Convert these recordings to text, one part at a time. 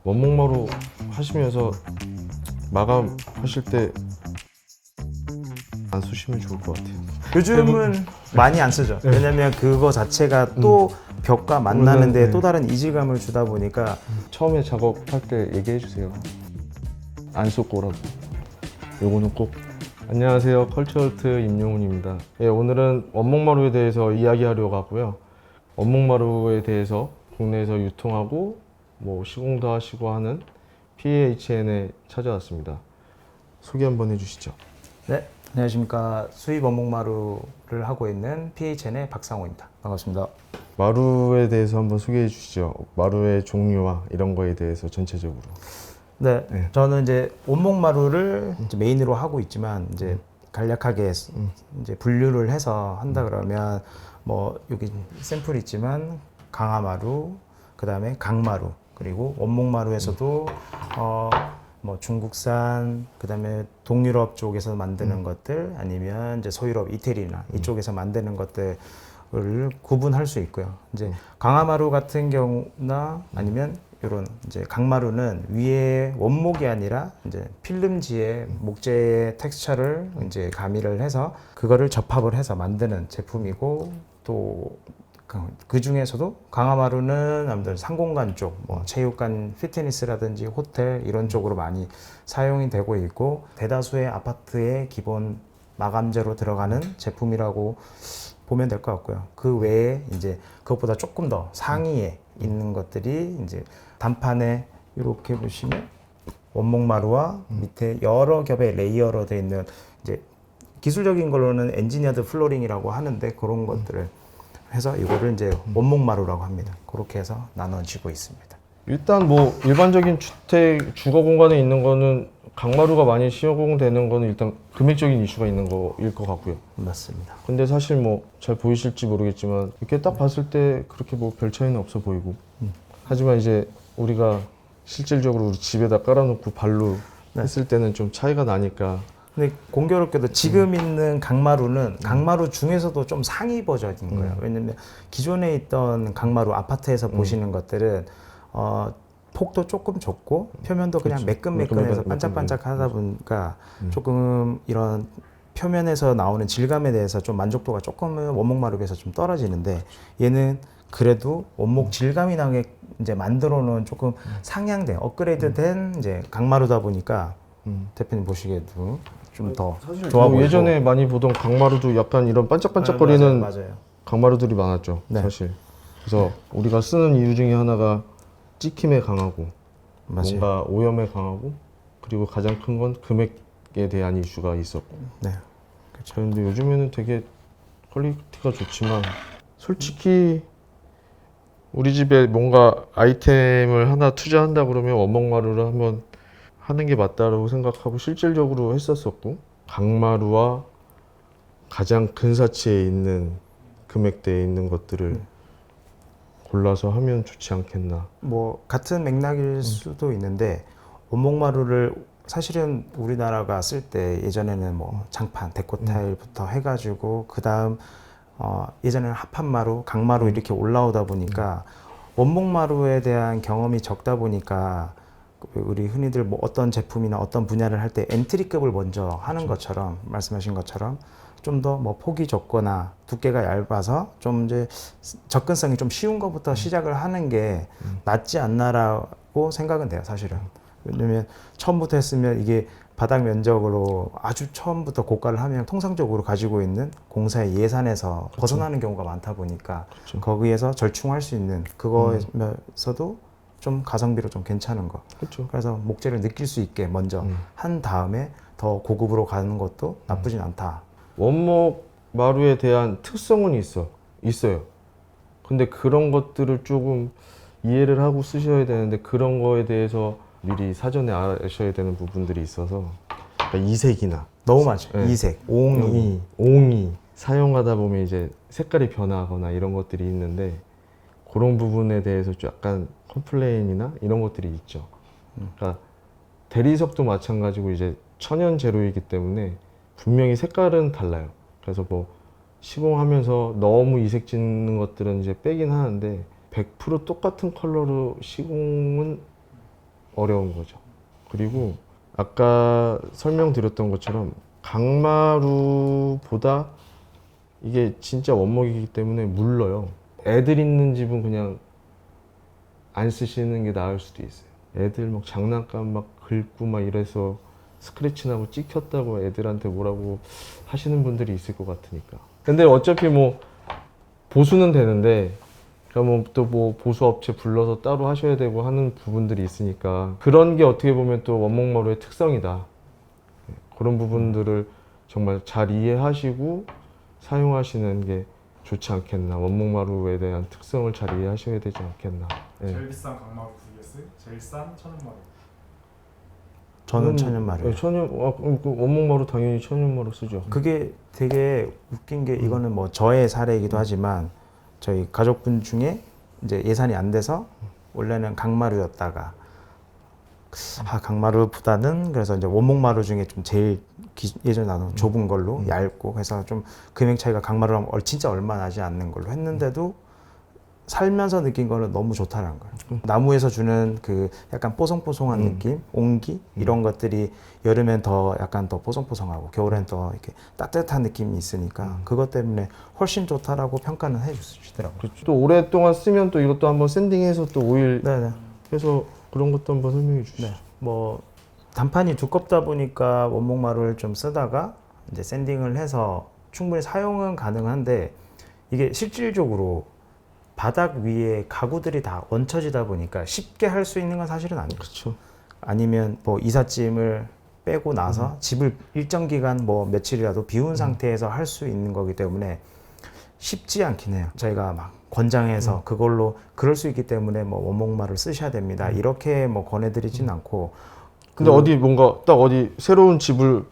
원목마루 하시면서 마감하실 때 안 쓰시면 좋을 것 같아요. 요즘은 많이 안 쓰죠. 왜냐면 그거 자체가 또 벽과 만나는데 또 다른 이질감을 주다 보니까. 처음에 작업할 때 얘기해 주세요. 안 쏟고 오라고. 요거는 꼭. 안녕하세요. 컬처얼트 임용훈입니다. 예, 오늘은 원목마루에 대해서 이야기하려고 하고요. 원목마루에 대해서 국내에서 유통하고 뭐 시공도 하시고 하는 PHN에 찾아왔습니다. 소개 한번 해주시죠. 네, 안녕하십니까. 수입 원목마루를 하고 있는 PHN의 박상호입니다. 반갑습니다. 마루에 대해서 한번 소개해 주시죠. 마루의 종류와 이런 거에 대해서 전체적으로. 네, 네. 저는 이제 원목마루를 이제 메인으로 하고 있지만 이제 간략하게 이제 분류를 해서 한다 그러면 뭐 여기 샘플 있지만 강화마루, 그 다음에 강마루, 그리고 원목마루에서도 뭐 중국산, 그 다음에 동유럽 쪽에서 만드는 것들, 아니면 이제 서유럽, 이태리나 이쪽에서 만드는 것들을 구분할 수 있고요. 이제 강화마루 같은 경우나 아니면 이런 이제 강마루는 위에 원목이 아니라 이제 필름지에 목재의 텍스처를 이제 가미를 해서 그거를 접합을 해서 만드는 제품이고, 또 그 중에서도 강화마루는 아무래도 상공간 쪽, 뭐 체육관, 피트니스라든지 호텔 이런 쪽으로 많이 사용이 되고 있고, 대다수의 아파트의 기본 마감재로 들어가는 제품이라고 보면 될 것 같고요. 그 외에 이제 그것보다 조금 더 상위에 있는 것들이 이제 단판에 이렇게 보시면 원목마루와 밑에 여러 겹의 레이어로 되어 있는, 이제 기술적인 걸로는 엔지니어드 플로링이라고 하는데, 그런 것들을 해서 이거를 이제 원목마루라고 합니다. 그렇게 해서 나눠지고 있습니다. 일단 뭐 일반적인 주택 주거 공간에 있는 거는 강마루가 많이 시공되는 거는 일단 금액적인 이슈가 있는 거일 것 같고요. 맞습니다. 근데 사실 뭐 잘 보이실지 모르겠지만 이렇게 딱 봤을 때 그렇게 뭐 별 차이는 없어 보이고, 하지만 이제 우리가 실질적으로 우리 집에다 깔아놓고 발로 했을 때는 좀 차이가 나니까. 근데 공교롭게도 지금 있는 강마루는 강마루 중에서도 좀 상위 버전인 거예요. 왜냐면 기존에 있던 강마루 아파트에서 보시는 것들은 폭도 조금 좁고 표면도 그냥 매끈매끈해서 반짝반짝하다 보니까 조금 이런 표면에서 나오는 질감에 대해서 좀 만족도가 조금은 원목마루에 비해서 좀 떨어지는데, 얘는 그래도 원목 질감이 나게 이제 만들어 놓은 조금 상향된 업그레이드된 이제 강마루다 보니까 대표님 보시기에도 좀 더 좋아 뭐 보이고. 예전에 많이 보던 강마루도 약간 이런 반짝반짝거리는 맞아요. 강마루들이 많았죠. 네. 사실. 그래서 우리가 쓰는 이유 중에 하나가 찍힘에 강하고, 맞아요. 뭔가 오염에 강하고, 그리고 가장 큰 건 금액에 대한 이슈가 있었고. 네. 그런데 요즘에는 되게 퀄리티가 좋지만, 솔직히 우리 집에 뭔가 아이템을 하나 투자한다 그러면 원목마루를 한번 하는 게 맞다고 생각하고 실질적으로 했었었고, 강마루와 가장 근사치에 있는 금액대에 있는 것들을 골라서 하면 좋지 않겠나. 뭐 같은 맥락일 수도 있는데, 원목마루를 사실은 우리나라가 쓸 때 예전에는 뭐 장판, 데코타일부터 해가지고 그 다음 예전에는 합판마루, 강마루 이렇게 올라오다 보니까 원목마루에 대한 경험이 적다 보니까 우리 흔히들 뭐 어떤 제품이나 어떤 분야를 할 때 엔트리급을 먼저 하는 것처럼, 말씀하신 것처럼 좀 더 뭐 폭이 좁거나 두께가 얇아서 좀 이제 접근성이 좀 쉬운 것부터 시작을 하는 게 낫지 않나라고 생각은 돼요, 사실은. 왜냐면 처음부터 했으면 이게 바닥 면적으로 아주 처음부터 고가를 하면 통상적으로 가지고 있는 공사의 예산에서 벗어나는 경우가 많다 보니까 거기에서 절충할 수 있는 그거에서도 좀 가성비로 좀 괜찮은 거. 그렇죠. 그래서 목재를 느낄 수 있게 먼저 한 다음에 더 고급으로 가는 것도 나쁘진 않다. 원목 마루에 대한 특성은 있어요. 근데 그런 것들을 조금 이해를 하고 쓰셔야 되는데, 그런 거에 대해서 미리 사전에 아셔야 되는 부분들이 있어서, 그러니까 이색이나 너무 많죠. 네. 이색, 옹이. 사용하다 보면 이제 색깔이 변하거나 이런 것들이 있는데, 그런 부분에 대해서 좀 약간 컴플레인이나 이런 것들이 있죠. 그러니까 대리석도 마찬가지고 이제 천연 재료이기 때문에 분명히 색깔은 달라요. 그래서 뭐 시공하면서 너무 이색 짓는 것들은 이제 빼긴 하는데, 100% 똑같은 컬러로 시공은 어려운 거죠. 그리고 아까 설명드렸던 것처럼 강마루보다 이게 진짜 원목이기 때문에 물러요. 애들 있는 집은 그냥 안 쓰시는 게 나을 수도 있어요. 애들 막 장난감 막 긁고 막 이래서 스크래치 나고 찍혔다고 애들한테 뭐라고 하시는 분들이 있을 것 같으니까. 근데 어차피 뭐 보수는 되는데 그러면 또 뭐 보수 업체 불러서 따로 하셔야 되고 하는 부분들이 있으니까 그런 게 어떻게 보면 또 원목마루의 특성이다. 그런 부분들을 정말 잘 이해하시고 사용하시는 게 좋지 않겠나. 원목마루에 대한 특성을 잘 이해하셔야 되지 않겠나. 예. 제일 비싼 강마루 vs 제일 싼 천연마루. 저는 천연마루. 예, 원목마루 당연히 천연마루 쓰죠. 그게 되게 웃긴 게 이거는 뭐 저의 사례이기도 하지만 저희 가족분 중에 이제 예산이 안 돼서 원래는 강마루였다가 강마루보다는 그래서 이제 원목마루 중에 좀 제일 예전에 나눈 좁은 걸로 얇고 그래서 좀 금액 차이가 강마루랑 진짜 얼마 나지 않는 걸로 했는데도 살면서 느낀 거는 너무 좋다는 거예요. 나무에서 주는 그 약간 뽀송뽀송한 느낌, 온기 이런 것들이 여름엔 더 약간 더 뽀송뽀송하고 겨울엔 더 이렇게 따뜻한 느낌이 있으니까 그것 때문에 훨씬 좋다라고 평가는 해주시더라고요. 그렇죠. 또 오랫동안 쓰면 또 이것도 한번 샌딩해서 또 오일 네네. 해서 그런 것도 한번 설명해 주시죠. 네. 뭐 단판이 두껍다 보니까 원목마루를 좀 쓰다가 이제 샌딩을 해서 충분히 사용은 가능한데 이게 실질적으로 바닥 위에 가구들이 다 얹혀지다 보니까 쉽게 할 수 있는 건 사실은 아니에요. 그렇죠. 아니면 뭐 이삿짐을 빼고 나서 집을 일정 기간 뭐 며칠이라도 비운 상태에서 할 수 있는 거기 때문에 쉽지 않긴 해요. 저희가 막 권장해서 그걸로 그럴 수 있기 때문에 뭐 원목마루를 쓰셔야 됩니다. 이렇게 뭐 권해드리진 않고. 근데 어디 뭔가 딱 어디 새로운 집을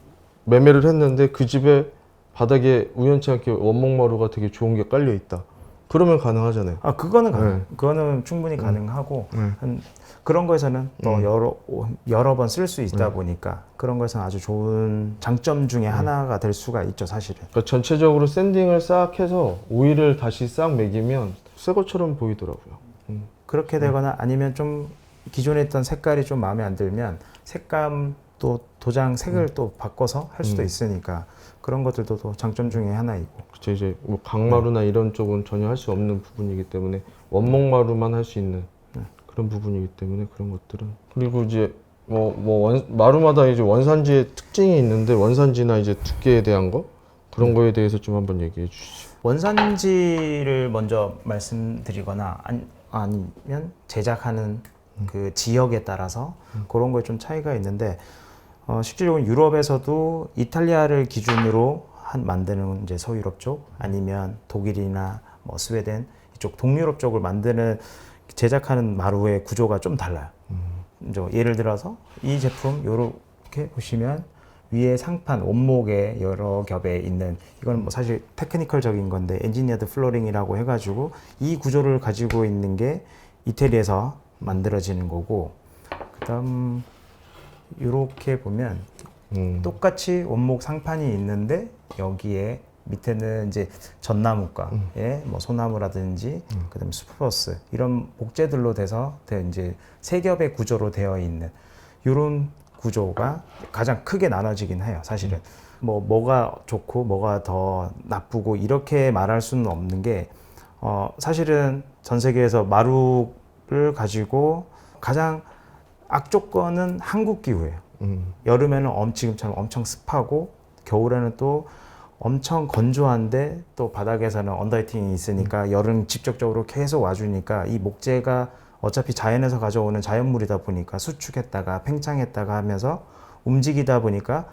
매매를 했는데 그 집에 바닥에 우연치 않게 원목마루가 되게 좋은 게 깔려 있다. 그러면 가능하잖아요. 그거는 가능. 네. 그거는 충분히 가능하고 네. 그런 거에서는 또 여러 번 쓸 수 있다 보니까 그런 거에서는 아주 좋은 장점 중에 하나가 될 수가 있죠, 사실은. 그러니까 전체적으로 샌딩을 싹 해서 오일을 다시 싹 매기면 새 것처럼 보이더라고요. 그렇게 되거나 아니면 좀 기존에 있던 색깔이 좀 마음에 안 들면 색감 또 도장 색을 또 바꿔서 할 수도 있으니까 그런 것들도 또 장점 중에 하나이고. 그쵸, 이제 뭐 강마루나 이런 쪽은 전혀 할 수 없는 부분이기 때문에 원목마루만 할 수 있는 그런 부분이기 때문에 그런 것들은. 그리고 이제 마루마다 이제 원산지의 특징이 있는데 원산지나 이제 두께에 대한 거 그런 거에 대해서 좀 한번 얘기해 주시죠. 원산지를 먼저 말씀드리거나 아니면 제작하는 그 지역에 따라서 그런 거에 좀 차이가 있는데 실질적으로 유럽에서도 이탈리아를 기준으로 만드는 이제 서유럽 쪽 아니면 독일이나 뭐 스웨덴 이쪽 동유럽 쪽을 만드는 제작하는 마루의 구조가 좀 달라요. 이제 예를 들어서 이 제품 이렇게 보시면 위에 상판 원목에 여러 겹에 있는 이건 뭐 사실 테크니컬적인 건데 엔지니어드 플로링이라고 해가지고 이 구조를 가지고 있는 게 이태리에서 만들어지는 거고 그다음 이렇게 보면 똑같이 원목 상판이 있는데 여기에 밑에는 이제 전나무과에 뭐 소나무라든지 그다음에 스프러스 이런 목재들로 돼서 이제 세 겹의 구조로 되어 있는 이런 구조가 가장 크게 나눠지긴 해요. 사실은 뭐가 좋고 뭐가 더 나쁘고 이렇게 말할 수는 없는 게 사실은 전 세계에서 마루를 가지고 가장 악조건은 한국 기후예요. 여름에는 지금처럼 엄청 습하고 겨울에는 또 엄청 건조한데 또 바닥에서는 언더히팅이 있으니까 열은 직접적으로 계속 와주니까 이 목재가 어차피 자연에서 가져오는 자연물이다 보니까 수축했다가 팽창했다가 하면서 움직이다 보니까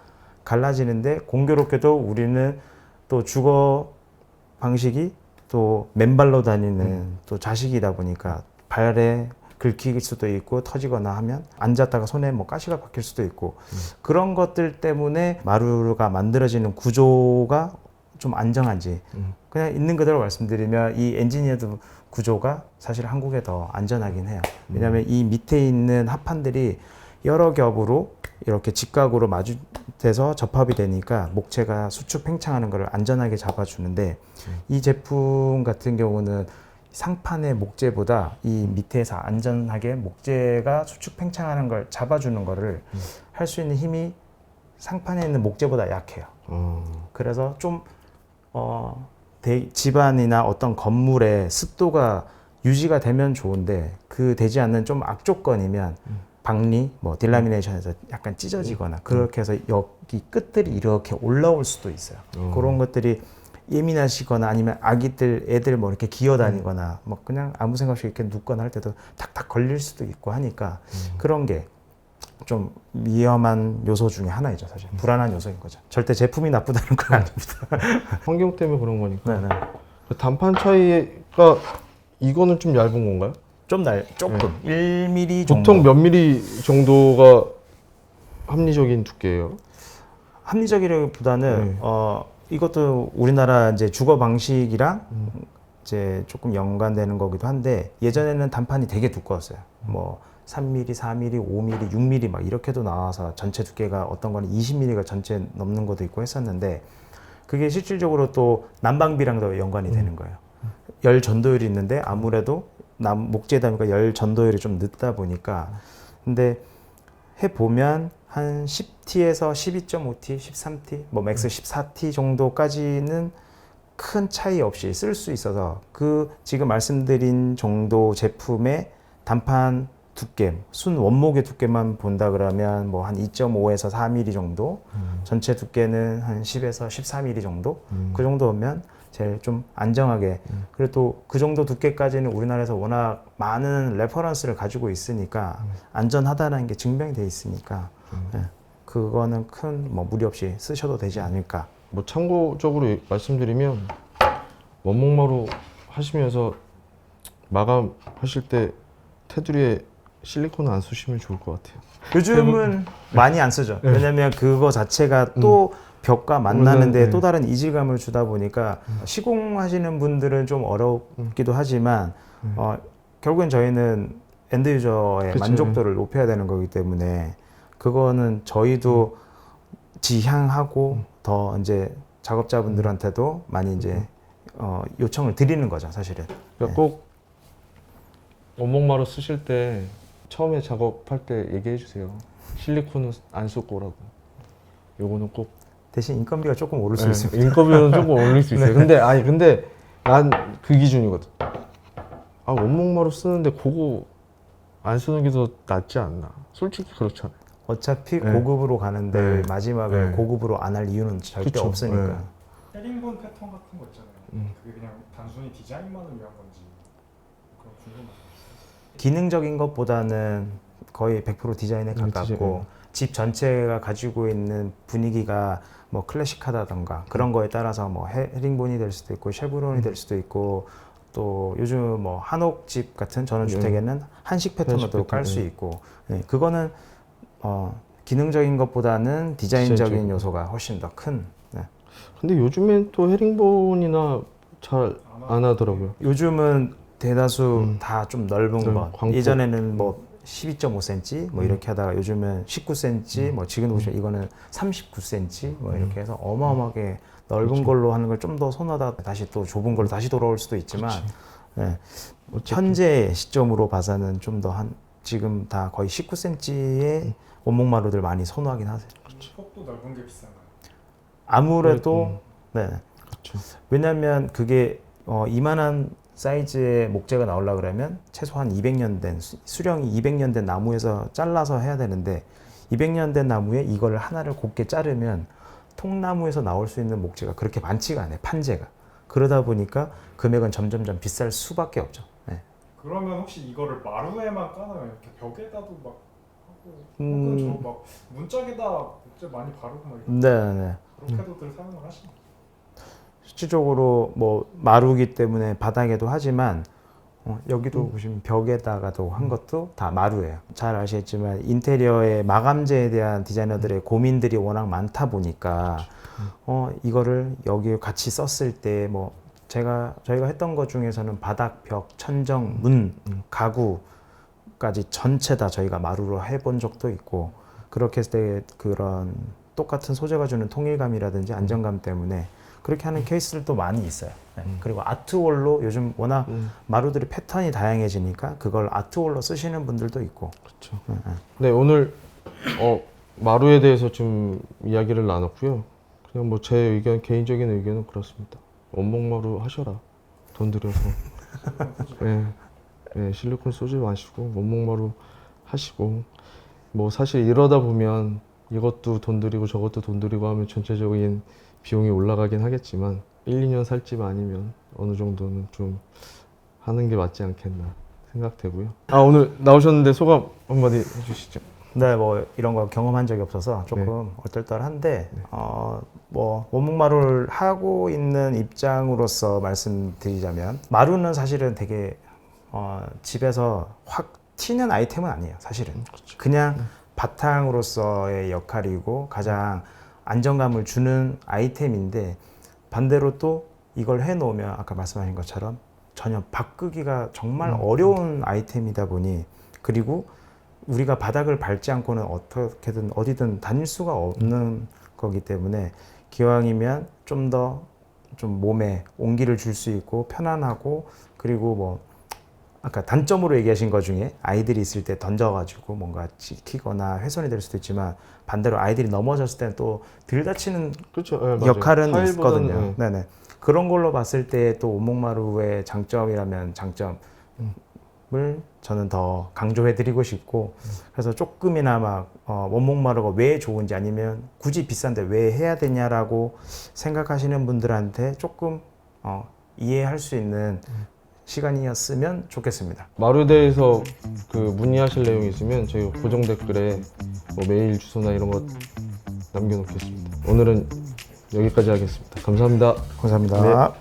갈라지는데 공교롭게도 우리는 또 주거 방식이 또 맨발로 다니는 또 자식이다 보니까 발에 긁힐 수도 있고 터지거나 하면 앉았다가 손에 뭐 가시가 박힐 수도 있고 그런 것들 때문에 마루가 만들어지는 구조가 좀 안정한지 그냥 있는 그대로 말씀드리면 이 엔지니어드 구조가 사실 한국에 더 안전하긴 해요. 왜냐하면 이 밑에 있는 합판들이 여러 겹으로 이렇게 직각으로 마주돼서 접합이 되니까 목재가 수축 팽창하는 것을 안전하게 잡아주는데 이 제품 같은 경우는 상판의 목재보다 이 밑에서 안전하게 목재가 수축 팽창하는 걸 잡아주는 거를 할 수 있는 힘이 상판에 있는 목재보다 약해요. 그래서 좀 집안이나 어떤 건물의 습도가 유지가 되면 좋은데 그 되지 않는 좀 악조건이면 박리, 뭐 딜라미네이션에서 약간 찢어지거나 그렇게 해서 여기 끝들이 이렇게 올라올 수도 있어요. 그런 것들이 예민하시거나 아니면 아기들, 애들 뭐 이렇게 기어다니거나 뭐 그냥 아무 생각 없이 이렇게 눕거나 할 때도 탁탁 걸릴 수도 있고 하니까 그런 게 좀 위험한 요소 중에 하나이죠, 사실. 불안한 요소인 거죠. 절대 제품이 나쁘다는 건 아닙니다. 환경 때문에 그런 거니까. 네네. 그 단판 차이가 이거는 좀 얇은 건가요? 조금 1mm 정도. 보통 몇 미리 정도가 합리적인 두께예요? 합리적이라기보다는 이것도 우리나라 이제 주거 방식이랑 이제 조금 연관되는 거기도 한데 예전에는 단판이 되게 두꺼웠어요. 뭐 3mm, 4mm, 5mm, 6mm 막 이렇게도 나와서 전체 두께가 어떤 거는 20mm가 전체 넘는 것도 있고 했었는데 그게 실질적으로 또 난방비랑도 연관이 되는 거예요. 열 전도율이 있는데 아무래도 목재다 보니까 열 전도율이 좀 늦다 보니까 근데 해보면 한 10T에서 12.5T, 13T, 뭐 맥스 14T 정도까지는 큰 차이 없이 쓸 수 있어서 그 지금 말씀드린 정도 제품의 단판 두께, 순 원목의 두께만 본다 그러면 뭐 한 2.5에서 4mm 정도, 전체 두께는 한 10에서 14mm 정도, 그 정도면 제일 좀 안정하게. 그래도 그 정도 두께까지는 우리나라에서 워낙 많은 레퍼런스를 가지고 있으니까 안전하다는 게 증명이 돼 있으니까 네, 그거는 큰 뭐 무리 없이 쓰셔도 되지 않을까. 뭐 참고적으로 말씀드리면 원목마루 하시면서 마감하실 때 테두리에 실리콘 안 쓰시면 좋을 것 같아요. 요즘은 많이 안 쓰죠. 네. 왜냐면 그거 자체가 또 벽과 만나는데 네. 또 다른 이질감을 주다 보니까 시공하시는 분들은 좀 어렵기도 하지만 결국엔 저희는 엔드 유저의 그쵸. 만족도를 높여야 되는 거기 때문에 그거는 저희도 지향하고 더 이제 작업자분들한테도 많이 이제 요청을 드리는 거죠, 사실은. 그러니까 꼭 원목마루 쓰실 때 처음에 작업할 때 얘기해 주세요. 실리콘은 안 쓸 거라고. 요거는 꼭 대신 인건비가 조금 오를 수 있습니다. 인건비는 조금 올릴 수 있어요. 근데 난 그 기준이거든. 아, 원목마루 쓰는데 그거 안 쓰는 게 더 낫지 않나? 솔직히 그렇잖아요. 어차피 네. 고급으로 가는데 네. 마지막을 네. 고급으로 안 할 이유는 절대 그쵸. 없으니까. 네. 헤링본 패턴 같은 거 있잖아요. 그게 그냥 단순히 디자인만을 위한 건지 그런 궁금해요. 기능적인 것보다는 거의 100% 디자인에 가깝고 집 전체가 가지고 있는 분위기가 뭐 클래식하다던가 그런 거에 따라서 뭐 헤링본이 될 수도 있고 쉐브론이 될 수도 있고 또 요즘 뭐 한옥집 같은 전원주택에는 한식 패턴으로 깔 수 있고 네, 그거는 기능적인 것보다는 디자인적인 디자인적인. 요소가 훨씬 더 큰. 네. 근데 요즘엔 또 헤링본이나 잘 안 하더라고요. 요즘은 대다수 다 좀 넓은 넓은 것. 광폭. 예전에는 뭐 12.5cm 뭐 이렇게 하다가 요즘은 19cm 뭐 지금 보시면 이거는 39cm 뭐 이렇게 해서 어마어마하게 넓은 그렇죠. 걸로 하는 걸 좀 더 선호하다 다시 또 좁은 걸로 다시 돌아올 수도 있지만 네. 어쨌든. 현재 시점으로 봐서는 좀 더 지금 다 거의 19cm의 원목마루들 많이 선호하긴 하세요. 폭도 넓은 게 비싼가요? 아무래도 네. 그렇죠. 왜냐하면 그게 이만한 사이즈의 목재가 나오려고 그러면 최소한 200년 된 수령이 200년 된 나무에서 잘라서 해야 되는데 200년 된 나무에 이걸 하나를 곱게 자르면 통나무에서 나올 수 있는 목재가 그렇게 많지가 않아요. 판재가. 그러다 보니까 금액은 점점점 비쌀 수밖에 없죠. 네. 그러면 혹시 이거를 마루에만 까나요? 이렇게 벽에다도 막 하고 혹은 저막 문짝에다 목재 많이 바르고 막 이렇게 네. 그렇게도들 사용을 하시나요? 실질적으로 뭐 마루기 때문에 바닥에도 하지만 여기도 보시면 벽에다가도 한 것도 다 마루예요. 잘 아시겠지만 인테리어의 마감재에 대한 디자이너들의 고민들이 워낙 많다 보니까 이거를 여기 같이 썼을 때 뭐 저희가 했던 것 중에서는 바닥, 벽, 천정, 문, 가구까지 전체 다 저희가 마루로 해본 적도 있고 그렇게 했을 때 그런 똑같은 소재가 주는 통일감이라든지 안정감 때문에 그렇게 하는 케이스들도 많이 있어요. 네. 그리고 아트월로 요즘 워낙 마루들이 패턴이 다양해지니까 그걸 아트월로 쓰시는 분들도 있고. 그렇죠. 네. 네, 오늘 마루에 대해서 좀 이야기를 나눴고요. 그냥 뭐 제 의견, 개인적인 의견은 그렇습니다. 원목마루 하셔라. 돈 들여서. 네, 네, 실리콘 쏘지 마시고 원목마루 하시고, 뭐 사실 이러다 보면 이것도 돈 들이고 저것도 돈 들이고 하면 전체적인 비용이 올라가긴 하겠지만 1, 2년 살 집 아니면 어느 정도는 좀 하는 게 맞지 않겠나 생각되고요. 오늘 나오셨는데 소감 한마디 해주시죠. 네, 뭐 이런 거 경험한 적이 없어서 조금 얼떨떨한데 뭐 원목마루를 하고 있는 입장으로서 말씀드리자면 마루는 사실은 되게 집에서 확 튀는 아이템은 아니에요. 사실은 그냥 바탕으로서의 역할이고 가장 안정감을 주는 아이템인데, 반대로 또 이걸 해놓으면 아까 말씀하신 것처럼 전혀 바꾸기가 정말 어려운 아이템이다 보니, 그리고 우리가 바닥을 밟지 않고는 어떻게든 어디든 다닐 수가 없는 거기 때문에 기왕이면 좀 더 좀 몸에 온기를 줄 수 있고 편안하고, 그리고 뭐 아까 단점으로 얘기하신 것 중에 아이들이 있을 때 던져가지고 뭔가 찍히거나 훼손이 될 수도 있지만, 반대로 아이들이 넘어졌을 때는 또 덜 다치는 그렇죠. 네, 맞아요. 역할은 타일보다는, 있거든요. 네네. 그런 걸로 봤을 때 또 원목마루의 장점이라면 장점을 저는 더 강조해드리고 싶고, 그래서 조금이나마 원목마루가 왜 좋은지, 아니면 굳이 비싼데 왜 해야 되냐라고 생각하시는 분들한테 조금 이해할 수 있는 시간이었으면 좋겠습니다. 마루에 대해서 그 문의하실 내용이 있으면 저희 고정 댓글에 뭐 메일 주소나 이런 거 남겨놓겠습니다. 오늘은 여기까지 하겠습니다. 감사합니다. 감사합니다. 네.